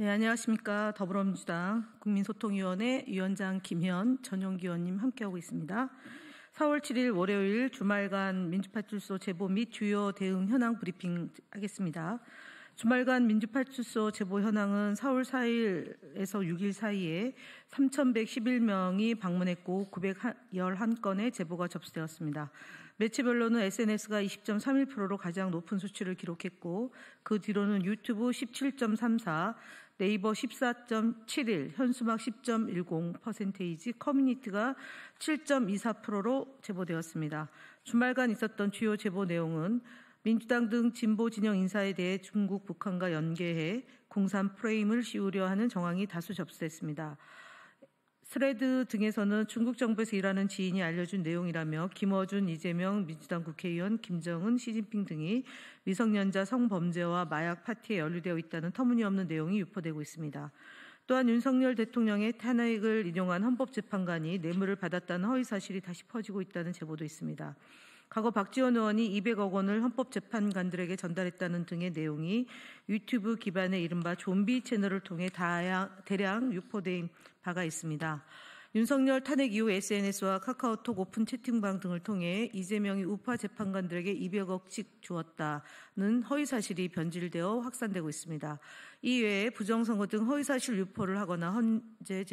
네, 안녕하십니까. 더불어민주당 국민소통위원회 위원장 김현 전용기 의원님 함께하고 있습니다. 4월 7일 월요일 주말간 민주파출소 제보 및 주요 대응 현황 브리핑 하겠습니다. 주말간 민주파출소 제보 현황은 4월 4일에서 6일 사이에 3,111명이 방문했고 911건의 제보가 접수되었습니다. 매체별로는 SNS가 20.31%로 가장 높은 수치를 기록했고 그 뒤로는 유튜브 17.34%, 네이버 14.71%, 현수막 10.10%, 커뮤니티가 7.24%로 제보되었습니다. 주말간 있었던 주요 제보 내용은 민주당 등 진보 진영 인사에 대해 중국, 북한과 연계해 공산 프레임을 씌우려 하는 정황이 다수 접수됐습니다. 스레드 등에서는 중국 정부에서 일하는 지인이 알려준 내용이라며 김어준, 이재명, 민주당 국회의원, 김정은, 시진핑 등이 미성년자 성범죄와 마약 파티에 연루되어 있다는 터무니없는 내용이 유포되고 있습니다. 또한 윤석열 대통령의 탄핵을 인용한 헌법재판관이 뇌물을 받았다는 허위 사실이 다시 퍼지고 있다는 제보도 있습니다. 과거 박지원 의원이 200억 원을 헌법재판관들에게 전달했다는 등의 내용이 유튜브 기반의 이른바 좀비 채널을 통해 대량 유포된 바가 있습니다. 윤석열 탄핵 이후 SNS와 카카오톡 오픈 채팅방 등을 통해 이재명이 우파 재판관들에게 200억씩 주었다는 허위사실이 변질되어 확산되고 있습니다. 이외에 부정선거 등 허위사실 유포를 하거나 헌재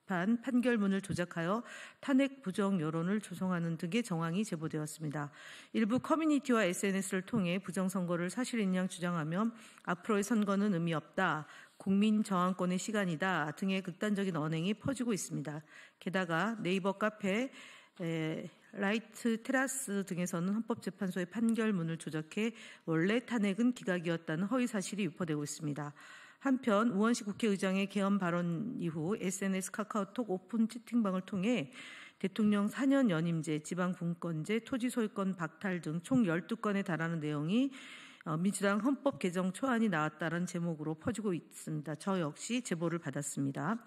판결문을 조작하여 탄핵 부정 여론을 조성하는 등의 정황이 제보되었습니다. 일부 커뮤니티와 SNS를 통해 부정선거를 사실인 양 주장하며 앞으로의 선거는 의미 없다, 국민 저항권의 시간이다 등의 극단적인 언행이 퍼지고 있습니다. 게다가 네이버 카페, 라이트 테라스 등에서는 헌법재판소의 판결문을 조작해 원래 탄핵은 기각이었다는 허위사실이 유포되고 있습니다. 한편 우원식 국회의장의 계엄 발언 이후 SNS 카카오톡 오픈 채팅방을 통해 대통령 4년 연임제, 지방분권제, 토지소유권 박탈 등 총 12건에 달하는 내용이 민주당 헌법 개정 초안이 나왔다는 제목으로 퍼지고 있습니다. 저 역시 제보를 받았습니다.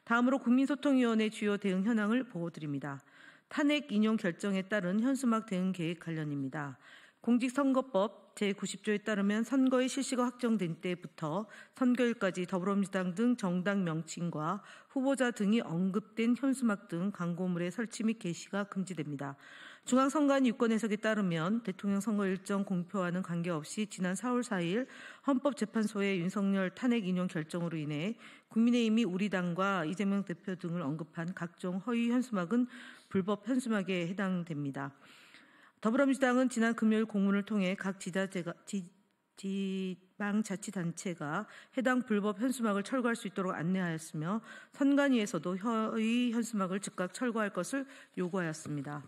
다음으로 국민소통위원회 주요 대응 현황을 보고드립니다. 탄핵 인용 결정에 따른 현수막 대응 계획 관련입니다. 공직선거법 제90조에 따르면 선거의 실시가 확정된 때부터 선거일까지 더불어민주당 등 정당 명칭과 후보자 등이 언급된 현수막 등 광고물의 설치 및 게시가 금지됩니다. 중앙선관위 유권 해석에 따르면 대통령 선거 일정 공표와는 관계없이 지난 4월 4일 헌법재판소의 윤석열 탄핵 인용 결정으로 인해 국민의힘이 우리 당과 이재명 대표 등을 언급한 각종 허위 현수막은 불법 현수막에 해당됩니다. 더불어민주당은 지난 금요일 공문을 통해 각 지방자치단체가 해당 불법 현수막을 철거할 수 있도록 안내하였으며 선관위에서도 허위 현수막을 즉각 철거할 것을 요구하였습니다.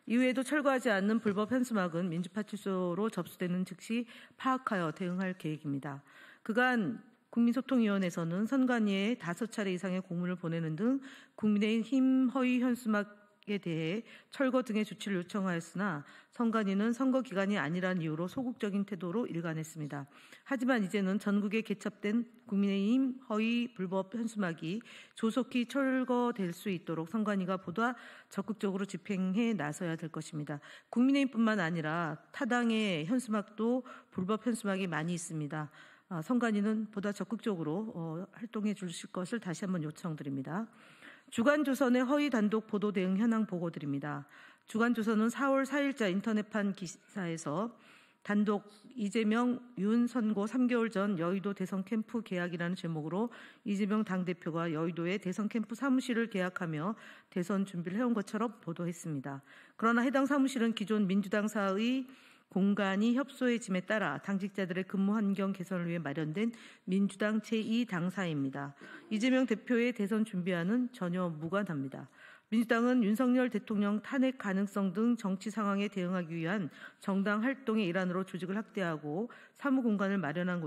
이후에도 철거하지 않는 불법 현수막은 민주파출소로 접수되는 즉시 파악하여 대응할 계획입니다. 그간 국민소통위원회에서는 선관위에 5차례 이상의 공문을 보내는 등 국민의힘 허위 현수막 에 대해 철거 등의 조치를 요청하였으나 선관위는 선거 기간이 아니라는 이유로 소극적인 태도로 일관했습니다. 하지만 이제는 전국에 개첩된 국민의힘 허위 불법 현수막이 조속히 철거될 수 있도록 선관위가 보다 적극적으로 집행해 나서야 될 것입니다. 국민의힘뿐만 아니라 타당의 현수막도 불법 현수막이 많이 있습니다. 선관위는 보다 적극적으로 활동해 주실 것을 다시 한번 요청드립니다. 주간조선의 허위 단독 보도 대응 현황 보고드립니다. 주간조선은 4월 4일자 인터넷판 기사에서 단독 이재명 윤 선고 3개월 전 여의도 대선 캠프 계약이라는 제목으로 이재명 당대표가 여의도에 대선 캠프 사무실을 계약하며 대선 준비를 해온 것처럼 보도했습니다. 그러나 해당 사무실은 기존 민주당사의 공간이 협소해짐에 따라 당직자들의 근무 환경 개선을 위해 마련된 민주당 제2당사입니다. 이재명 대표의 대선 준비와는 전혀 무관합니다. 민주당은 윤석열 대통령 탄핵 가능성 등 정치 상황에 대응하기 위한 정당 활동의 일환으로 조직을 확대하고 사무 공간을 마련한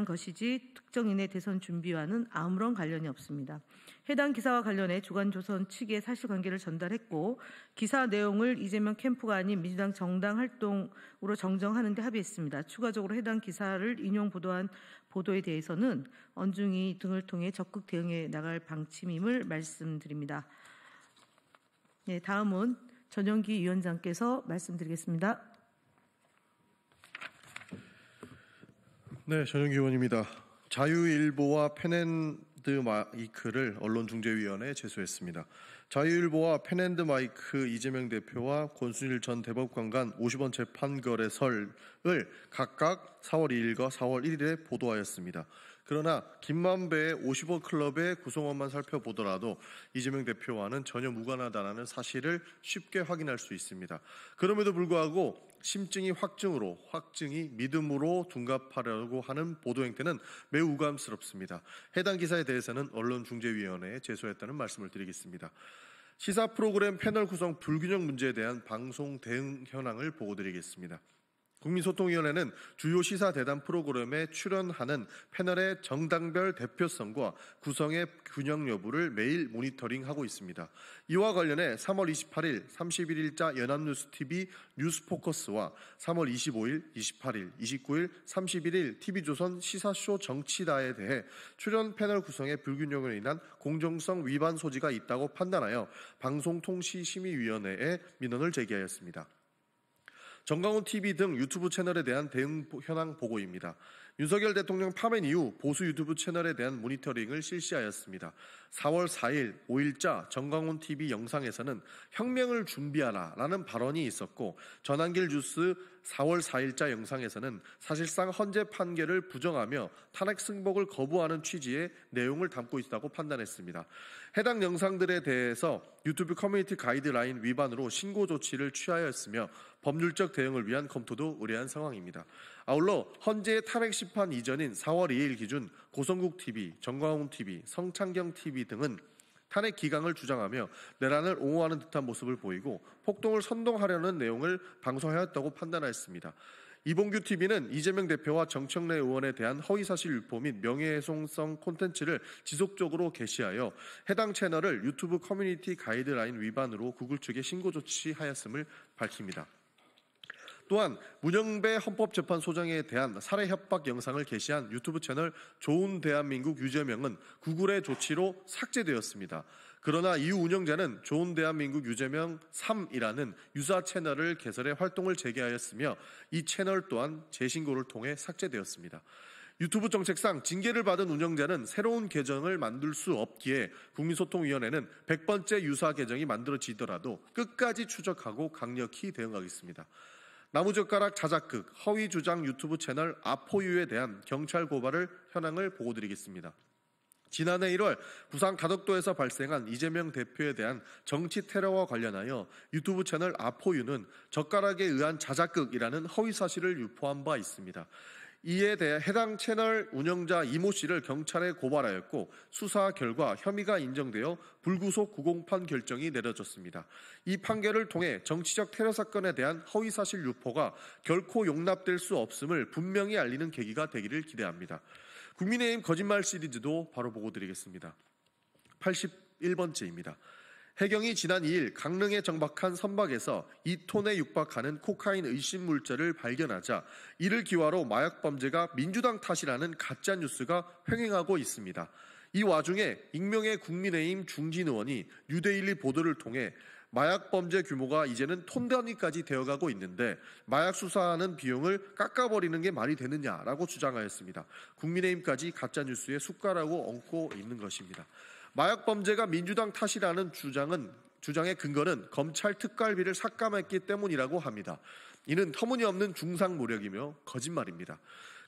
것이지 특정인의 대선 준비와는 아무런 관련이 없습니다. 해당 기사와 관련해 주간조선 측에 사실관계를 전달했고 기사 내용을 이재명 캠프가 아닌 민주당 정당 활동으로 정정하는 데 합의했습니다. 추가적으로 해당 기사를 인용 보도한 보도에 대해서는 언중이 등을 통해 적극 대응해 나갈 방침임을 말씀드립니다. 네, 다음은 전용기 위원장께서 말씀드리겠습니다. 네, 전용기 의원입니다. 자유일보와 펜앤드마이크를 언론중재위원회에 제소했습니다. 자유일보와 펜앤드마이크 이재명 대표와 권순일 전 대법관 간 50원 재판 거래설을 각각 4월 2일과 4월 1일에 보도하였습니다. 그러나 김만배의 50원 클럽의 구성원만 살펴보더라도 이재명 대표와는 전혀 무관하다는 사실을 쉽게 확인할 수 있습니다. 그럼에도 불구하고 심증이 확증이 믿음으로 둔갑하려고 하는 보도 행태는 매우 우감스럽습니다. 해당 기사에 대해서는 언론중재위원회에 제소했다는 말씀을 드리겠습니다. 시사 프로그램 패널 구성 불균형 문제에 대한 방송 대응 현황을 보고드리겠습니다. 국민소통위원회는 주요 시사 대담 프로그램에 출연하는 패널의 정당별 대표성과 구성의 균형 여부를 매일 모니터링하고 있습니다. 이와 관련해 3월 28일 31일자 연합뉴스TV 뉴스포커스와 3월 25일, 28일, 29일, 31일 TV조선 시사쇼 정치다에 대해 출연 패널 구성의 불균형으로 인한 공정성 위반 소지가 있다고 판단하여 방송통신심의위원회에 민원을 제기하였습니다. 정강훈 TV 등 유튜브 채널에 대한 대응 현황 보고입니다. 윤석열 대통령 파면 이후 보수 유튜브 채널에 대한 모니터링을 실시하였습니다. 4월 4일 5일자 정강훈 TV 영상에서는 혁명을 준비하라라는 발언이 있었고, 전한길 뉴스 4월 4일자 영상에서는 사실상 헌재 판결을 부정하며 탄핵 승복을 거부하는 취지의 내용을 담고 있다고 판단했습니다. 해당 영상들에 대해서 유튜브 커뮤니티 가이드라인 위반으로 신고 조치를 취하였으며 법률적 대응을 위한 검토도 의뢰한 상황입니다. 아울러 헌재의 탄핵 심판 이전인 4월 2일 기준 고성국 TV, 정광훈 TV, 성창경 TV 등은 탄핵 기강을 주장하며 내란을 옹호하는 듯한 모습을 보이고 폭동을 선동하려는 내용을 방송하였다고 판단하였습니다. 이봉규 TV는 이재명 대표와 정청래 의원에 대한 허위사실 유포 및 명예훼손성 콘텐츠를 지속적으로 게시하여 해당 채널을 유튜브 커뮤니티 가이드라인 위반으로 구글 측에 신고 조치하였음을 밝힙니다. 또한 문영배 헌법재판소장에 대한 살해 협박 영상을 게시한 유튜브 채널 좋은 대한민국 유재명은 구글의 조치로 삭제되었습니다. 그러나 이후 운영자는 좋은 대한민국 유재명 3이라는 유사 채널을 개설해 활동을 재개하였으며 이 채널 또한 재신고를 통해 삭제되었습니다. 유튜브 정책상 징계를 받은 운영자는 새로운 계정을 만들 수 없기에 국민소통위원회는 100번째 유사 계정이 만들어지더라도 끝까지 추적하고 강력히 대응하겠습니다. 나무젓가락 자작극, 허위주장 유튜브 채널 아포유에 대한 경찰 고발을 현황을 보고드리겠습니다. 지난해 1월 부산 가덕도에서 발생한 이재명 대표에 대한 정치 테러와 관련하여 유튜브 채널 아포유는 젓가락에 의한 자작극이라는 허위사실을 유포한 바 있습니다. 이에 대해 해당 채널 운영자 이모 씨를 경찰에 고발하였고 수사 결과 혐의가 인정되어 불구속 구공판 결정이 내려졌습니다. 이 판결을 통해 정치적 테러 사건에 대한 허위사실 유포가 결코 용납될 수 없음을 분명히 알리는 계기가 되기를 기대합니다. 국민의힘 거짓말 시리즈도 바로 보고드리겠습니다. 81번째입니다. 해경이 지난 2일 강릉에 정박한 선박에서 2톤에 육박하는 코카인 의심 물자를 발견하자 이를 기화로 마약 범죄가 민주당 탓이라는 가짜 뉴스가 횡행하고 있습니다. 이 와중에 익명의 국민의힘 중진 의원이 뉴데일리 보도를 통해 마약 범죄 규모가 이제는 톤 단위까지 되어가고 있는데 마약 수사하는 비용을 깎아버리는 게 말이 되느냐라고 주장하였습니다. 국민의힘까지 가짜 뉴스에 숟가락을 얹고 있는 것입니다. 마약 범죄가 민주당 탓이라는 주장의 근거는 검찰 특갈비를 삭감했기 때문이라고 합니다. 이는 터무니없는 중상모략이며 거짓말입니다.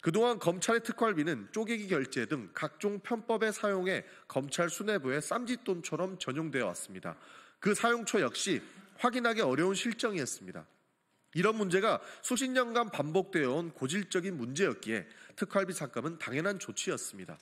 그동안 검찰의 특활비는 쪼개기 결제 등 각종 편법에 사용해 검찰 수뇌부의 쌈짓돈처럼 전용되어 왔습니다. 그 사용처 역시 확인하기 어려운 실정이었습니다. 이런 문제가 수십 년간 반복되어 온 고질적인 문제였기에 특활비 삭감은 당연한 조치였습니다.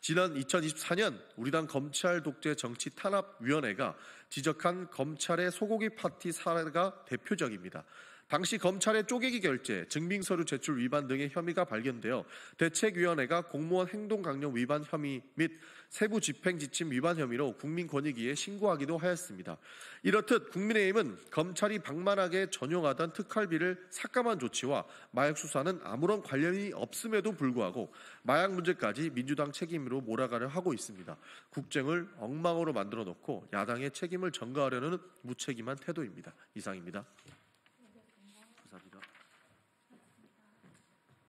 지난 2024년 우리 당 검찰 독재 정치 탄압위원회가 지적한 검찰의 소고기 파티 사례가 대표적입니다. 당시 검찰의 쪼개기 결제, 증빙서류 제출 위반 등의 혐의가 발견되어 대책위원회가 공무원 행동강령 위반 혐의 및 세부 집행지침 위반 혐의로 국민권익위에 신고하기도 하였습니다. 이렇듯 국민의힘은 검찰이 방만하게 전용하던 특활비를 삭감한 조치와 마약 수사는 아무런 관련이 없음에도 불구하고 마약 문제까지 민주당 책임으로 몰아가려 하고 있습니다. 국정을 엉망으로 만들어 놓고 야당의 책임을 전가하려는 무책임한 태도입니다. 이상입니다.